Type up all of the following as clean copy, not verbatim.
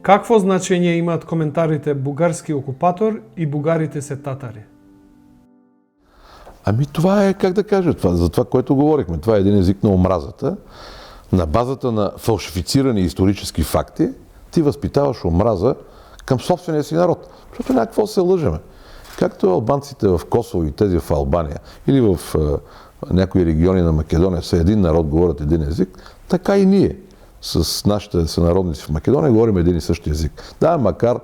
Какво значение имат коментарите бугарски окупатор и бугарите се татари? Ами това е, как да кажа, за това, което говорихме. Това е един език на омразата. На базата на фалшифицирани исторически факти ти възпитаваш омраза към собствения си народ. Защото някакво се лъжеме. Както албанците в Косово и тези в Албания или в някои региони на Македония са един народ, говорят един език, така и ние с нашите сънародници в Македония говорим един и същи език. Да, макар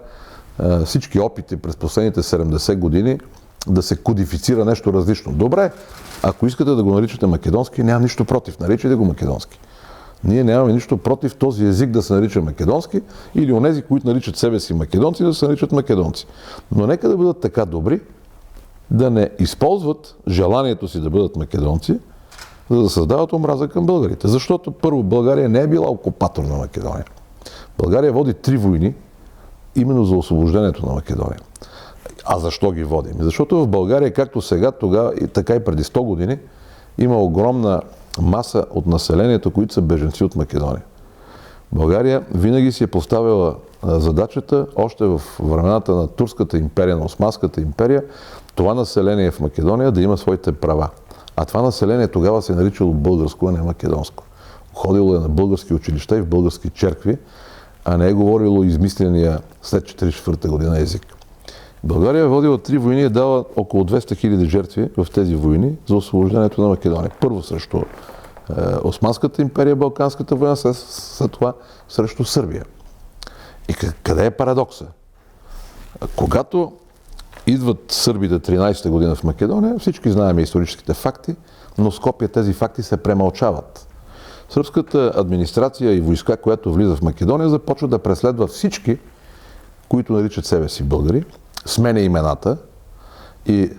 всички опити през последните 70 години да се кодифицира нещо различно. Добре, ако искате да го наричате македонски, нямам нищо против. Наричайте го македонски. Ние нямаме нищо против този език да се нарича македонски или онези, които наричат себе си македонци, да се наричат македонци. Но нека да бъдат така добри, да не използват желанието си да бъдат македонци, за да създават омраза към българите. Защото първо, България не е била окупатор на Македония. България води 3 войни именно за освобождението на Македония. А защо ги водим? Защото в България, както сега, тогава, така и преди 100 години, има огромна маса от населението, които са беженци от Македония. България винаги си е поставила задачата, още в времената на Турската империя, на Османската империя, това население в Македония да има своите права. А това население тогава се е наричало българско, а не македонско. Ходило е на български училища и в български черкви, а не е говорило измисления след 1944 година език. България е водила 3 войни и е дала около 200 000 жертви в тези войни за освобождението на Македония. Първо срещу Османската империя, Балканската война, след това срещу Сърбия. И къде е парадокса? Когато идват сърбите 13-та година в Македония, всички знаем историческите факти, но в Скопие тези факти се премълчават. Сръбската администрация и войска, която влиза в Македония, започва да преследва всички, които наричат себе си българи, сменя имената и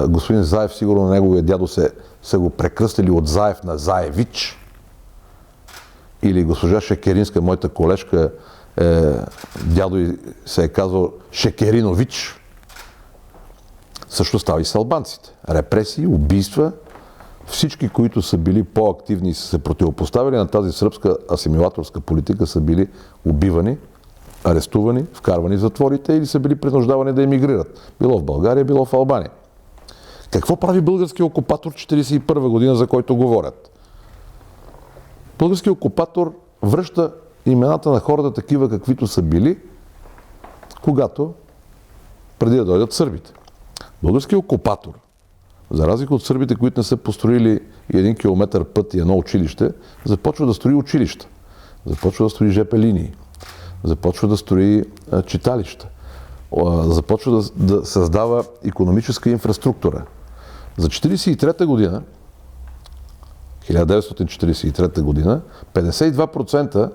господин Заев, сигурно на неговия дядо са го прекръстили от Заев на Заевич, или госпожа Шекеринска, моята колежка, дядо й се е казвал Шекеринович. Също става и с албанците. Репресии, убийства, всички, които са били по-активни и са се противопоставили на тази сръбска асимилаторска политика, са били убивани, арестувани, вкарвани в затворите или са били принуждавани да емигрират. Било в България, било в Албания. Какво прави българският окупатор 1941 година, за който говорят? Българският окупатор връща имената на хората такива, каквито са били, когато преди да дойдат сърбите. Българският окупатор, за разлика от сърбите, които не са построили и 1 километър път и едно училище, започва да строи училища, започва да строи ЖП линии, започва да строи читалища, започва да създава икономическа инфраструктура. За 1943 година, 1943 година, 52%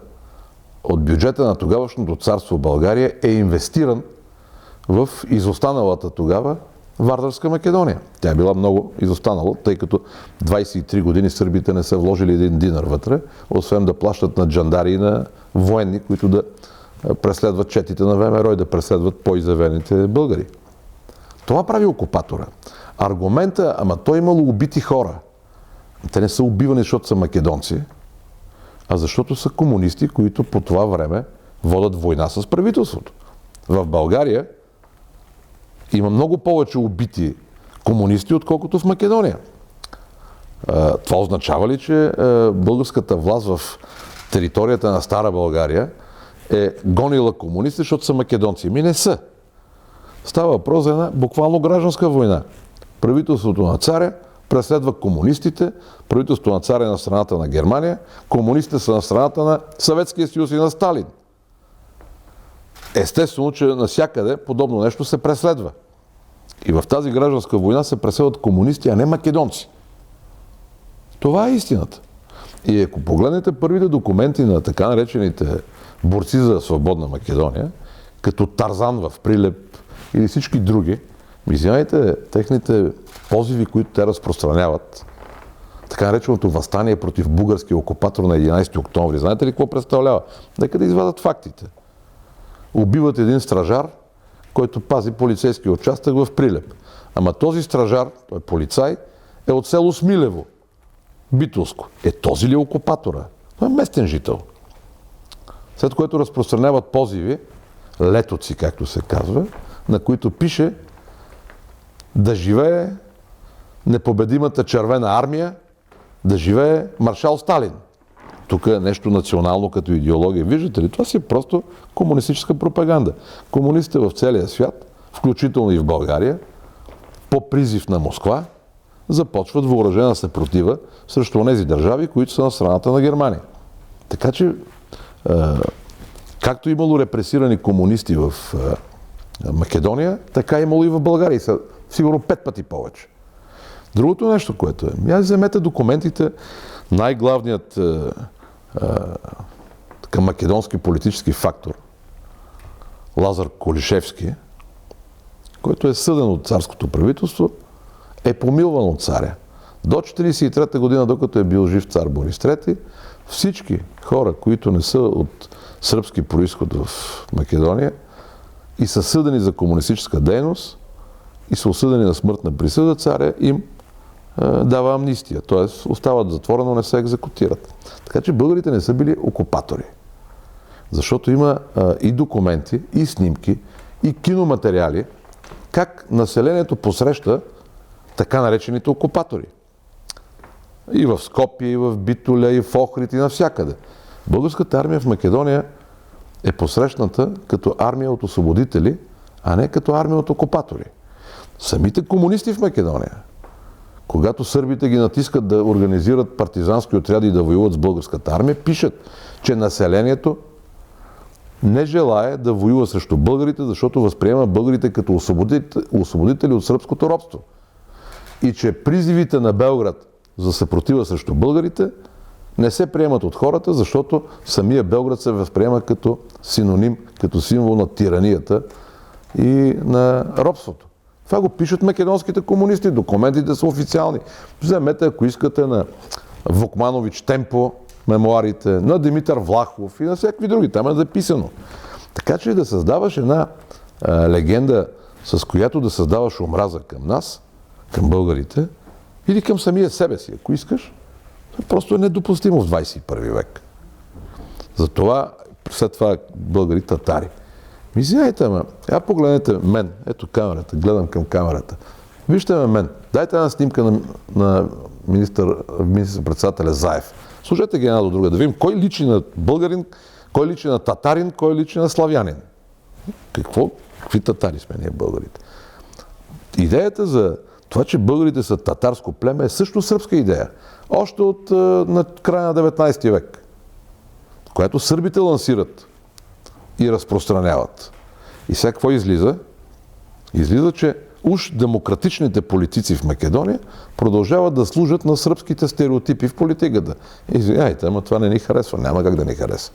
от бюджета на тогавашното царство България е инвестиран в изостаналата тогава Вардарска Македония. Тя е била много изостанала, тъй като 23 години сърбите не са вложили 1 динар вътре, освен да плащат на джандари и на военни, които да преследват четите на ВМРО и да преследват по-изявените българи. Това прави окупатора. Аргумента, ама той имало убити хора. Те не са убивани, защото са македонци, а защото са комунисти, които по това време водят война с правителството. В България има много повече убити комунисти, отколкото в Македония. Това означава ли, че българската власт в територията на Стара България е гонила комунисти, защото са македонци? Ми не са. Става въпрос за една буквално гражданска война. Правителството на царя преследва комунистите, правителството на царя е на страната на Германия, комунистите са на страната на Съветския съюз и на Сталин. Естествено, че навсякъде подобно нещо се преследва. И в тази гражданска война се преследват комунисти, а не македонци. Това е истината. И ако погледнете първите документи на така наречените борци за свободна Македония, като Тарзан в Прилеп или всички други, извинявайте, техните позиви, които те разпространяват, така нареченото въстание против българския окупатор на 11 октомври, знаете ли какво представлява? Нека да извадат фактите. Убиват един стражар, който пази полицейския участък в Прилеп. Ама този стражар, той е полицай, е от село Смилево, Битолско. Този ли е окупатора? Той е местен жител. след което разпространяват позиви, летоци, както се казва, на които пише да живее непобедимата червена армия, да живее маршал Сталин. Тук е нещо национално като идеология. Виждате ли? Това си е просто комунистическа пропаганда. Комунистите в целия свят, включително и в България, по призив на Москва, започват въоръжена съпротива срещу тези държави, които са на страната на Германия. Така че, както имало репресирани комунисти в Македония, така е имало и в България. И са сигурно 5 пъти повече. Другото нещо, което е, вземете документите, най-главният македонски политически фактор, Лазар Колишевски, който е съден от царското правителство, е помилван от царя. До 1943 година, докато е бил жив цар Борис III, всички хора, които не са от сръбски происход в Македония и са съдени за комунистическа дейност и са осъдени на смъртна присъда, царя им дава амнистия, т.е. остават в затвора, но не се екзекутират. Така че българите не са били окупатори. Защото има и документи, и снимки, и киноматериали, как населението посреща така наречените окупатори. И в Скопие, и в Битоля, и в Охрид, и навсякъде. Българската армия в Македония е посрещната като армия от освободители, а не като армия от окупатори. Самите комунисти в Македония, когато сърбите ги натискат да организират партизански отряди и да воюват с българската армия, пишат, че населението не желае да воюва срещу българите, защото възприема българите като освободители от сръбското робство. И че призивите на Белград за съпротива срещу българите не се приемат от хората, защото самия Белград се възприема като синоним, като символ на тиранията и на робството. Това го пишат македонските комунисти, документите са официални. Вземете, ако искате, на Вукманович Темпо, мемуарите, на Димитър Влахов и на всякакви други. Там е записано. Така че да създаваш една легенда, с която да създаваш омраза към нас, към българите, или към самия себе си, ако искаш, просто е недопустимо в 21 век. Затова, след това българи татари. Извинявайте, погледнете мен, ето камерата, гледам към камерата. Вижте мен, дайте една снимка на министър-председателя Заев. Служете ги една до друга, да видим кой личи на българин, кой личи на татарин, кой личи на славянин. Какви татари сме ние българите? Идеята за това, че българите са татарско племе, е също сръбска идея. Още от на края на 19 век, която сърбите лансират и разпространяват. И сега какво излиза? Излиза, че уж демократичните политици в Македония продължават да служат на сръбските стереотипи в политиката. Извинявайте, ама това не ни харесва. Няма как да ни хареса.